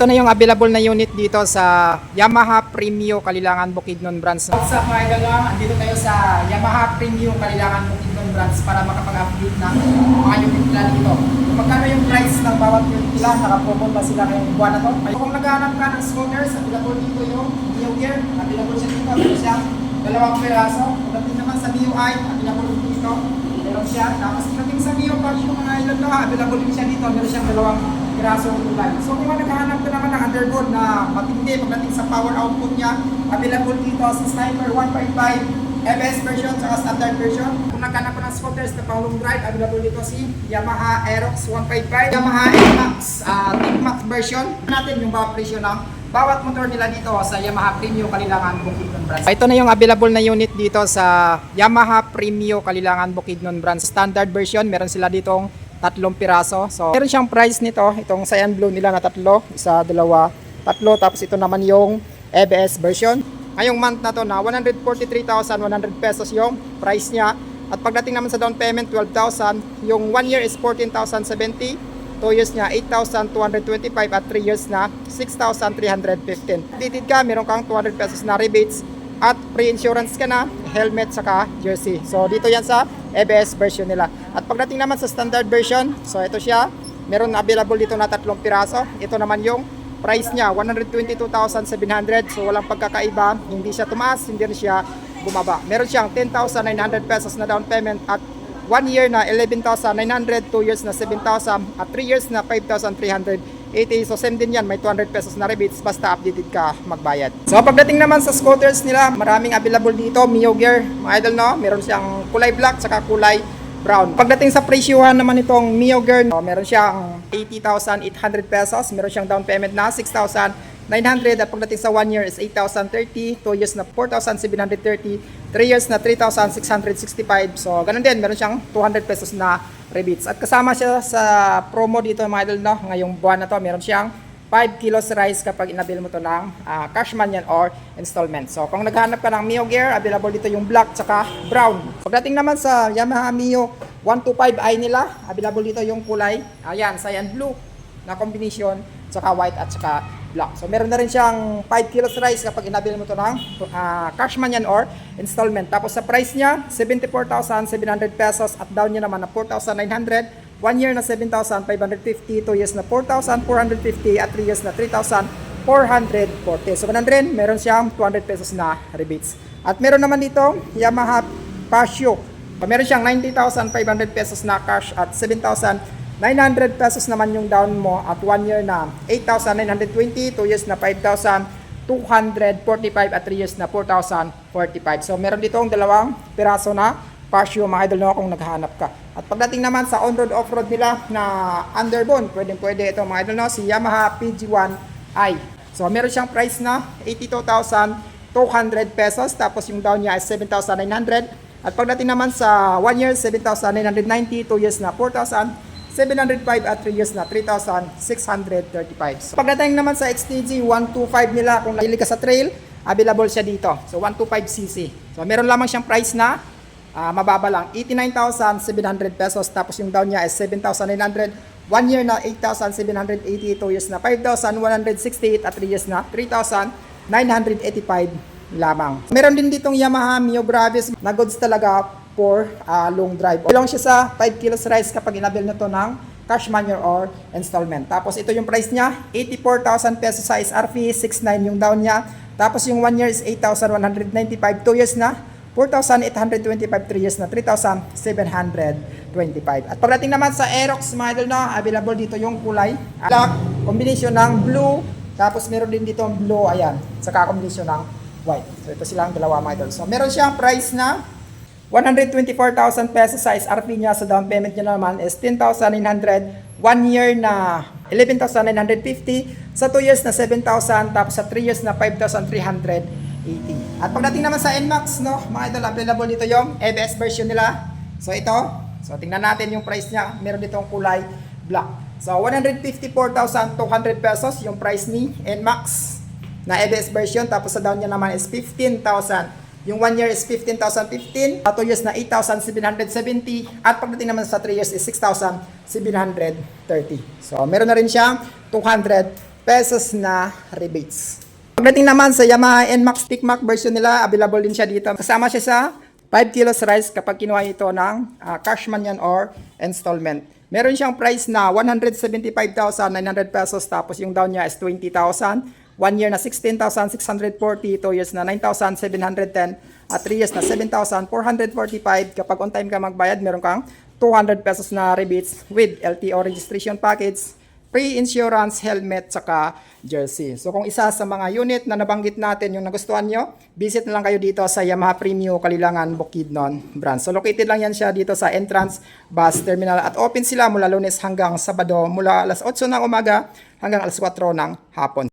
ito na yung available na unit dito sa Yamaha Premio Kalilangan Bukidnon branch. What's up mga idol? Andito tayo sa Yamaha Premio Kalilangan Bukidnon branch para makapag-update ng mga unit nila dito. Magkano yung price ng bawat unit nila? Nakapromote ba sila ngayong buwan na to? Kung naghahanap ka ng scooters, available dito yung Mio Gear. Available siya dito. Meron siya 2 piraso. Pagdating naman sa Mio I, available dito. Meron siya. Tapos pagdating sa Mio Patch yung mga idol to, available din siya dito. Meron siyang 2 pirasong kulay. So kung naghahanap ka naman ng underboard na matindi pagdating sa power output niya, available dito si Sniper 155 ABS version at standard version. Kung naghahanap ka ng scooters na pang-long drive, available dito si Yamaha Aerox 155, Yamaha NMAX TICMAX version. Natin yung bawat presyo ng bawat motor nila dito sa Yamaha Premio Kalilangan Bukidnon branch. Ito na yung available na unit dito sa Yamaha Premio Kalilangan Bukidnon branch. Standard version, meron sila ditong 3 piraso. So, meron siyang price nito. Itong cyan blue nila na 3. 1, 2, 3. Tapos ito naman yung ABS version. Ngayong month na to na 143,100 pesos yung price niya. At pagdating naman sa down payment, 12,000. Yung 1 year is 14,070. 2 years niya, 8,225. At 3 years na, 6,315. Ditid ka, meron kang 200 pesos na rebates. At pre-insurance ka na, helmet saka jersey. So dito yan sa ABS version nila. At pagdating naman sa standard version, so ito siya, meron na available dito na 3 piraso. Ito naman yung price niya, 122,700. So walang pagkakaiba, hindi siya tumaas, hindi rin siya bumaba. Meron siyang 10,900 pesos na down payment at 1 year na 11,900, 2 years na 7,000 at 3 years na 5,380. So same din yan, may 200 pesos na rebates basta updated ka magbayad. So pagdating naman sa scooters nila, maraming available dito. Mio Gear, mga idol no, meron siyang kulay black saka kulay brown. Pagdating sa presyuhan naman itong Mio Gear, no, meron siyang 80,800 pesos, meron siyang down payment na 6,900 at pagdating sa 1 year is 8,030, 2 years na 4,730, 3 years na 3,665. So ganun din, meron siyang 200 pesos na rebates. At kasama siya sa promo dito mga idol no, ngayong buwan na to, meron siyang 5 kilos rice kapag inabil mo to ng cash man yan or installment. So kung naghanap ka ng Mio Gear, available dito yung black tsaka brown. Pagdating naman sa Yamaha Mio 125i nila, available dito yung kulay, ayan, cyan blue na combination, tsaka white at tsaka black. So meron na rin siyang 5 kilos rice kapag inabil mo to ng cash man yan or installment. Tapos sa price niya, 74,700 pesos at down niya naman na 4,900. 1 year na 7,550, 2 years na 4,450 at 3 years na 3,440. So ganun rin, meron siyang 200 pesos na rebates. At meron naman dito, Yamaha Pasio. Meron siyang 90,500 pesos na cash at 7,900 pesos naman yung down mo at 1 year na 8,920, 2 years na 5,245 at 3 years na 4,045. So meron dito ang 2 piraso na Pasio mga idol no, kung naghahanap ka. At pagdating naman sa on-road off-road nila na underbone, pwede ito mga idol no, si Yamaha PG1i. So meron siyang price na 82,200 pesos tapos yung down niya is 7,900. At pagdating naman sa 1 year 7,990, 2 years na 4,705 at 3 years na 3,635. So pagdating naman sa XTG 125 nila, kung nahili ka sa trail, available siya dito. So 125cc. So meron lamang siyang price na mababa lang, 89,700 pesos tapos yung down niya is 7,900, 1 year na 8,780, 2 years na 5,168 at 3 years na 3,985 lamang. Meron din ditong Yamaha Mio Gravis na goods talaga for long drive. Belong siya sa 5 kilos rice kapag inabil na to ng cash money or installment. Tapos ito yung price niya, 84,000 pesos sa SRP, 6,900 yung down niya. Tapos yung 1 year is 8,195, 2 years na 4,825, 3 years na 3,725. At pagdating naman sa Aerox mga idol na, available dito yung kulay black, combination ng blue, tapos meron din dito ang blue, ayan, saka combination ng white. So ito silang 2 mga idol. So meron siyang price na 124,000 pesos sa SRP niya. Sa down payment niya naman is 10,900, 1 year na 11,950, sa 2 years na 7,000, tapos sa 3 years na 5,380. At pagdating naman sa NMAX, no, mga idol, available dito yung ABS version nila. So ito, so tingnan natin yung price niya. Meron ditong kulay black. So 154,200 pesos yung price ni NMAX na ABS version. Tapos sa down niya naman is 15,000. Yung 1 year is 15,015, 2 years na 8,770, at pagdating naman sa 3 years is 6,730. So meron na rin siyang 200 pesos na rebates. Pagdating naman sa Yamaha NMAX TicMac version nila, available din siya dito. Kasama siya sa 5 kilos rice kapag kinuha ito ng cashman yan or installment. Meron siyang price na 175,900 pesos tapos yung down niya is 20,000. 1 year na 16,640, 2 years na 9,710, at 3 years na 7,445. Kapag on time ka magbayad, meron kang 200 pesos na rebates with LTO registration package, free insurance, helmet, saka jersey. So kung isa sa mga unit na nabanggit natin yung nagustuhan nyo, visit na lang kayo dito sa Yamaha Premio Kalilangan Bukidnon branch. So located lang yan siya dito sa entrance bus terminal at open sila mula Lunes hanggang Sabado mula alas 8 ng umaga hanggang alas 4 ng hapon.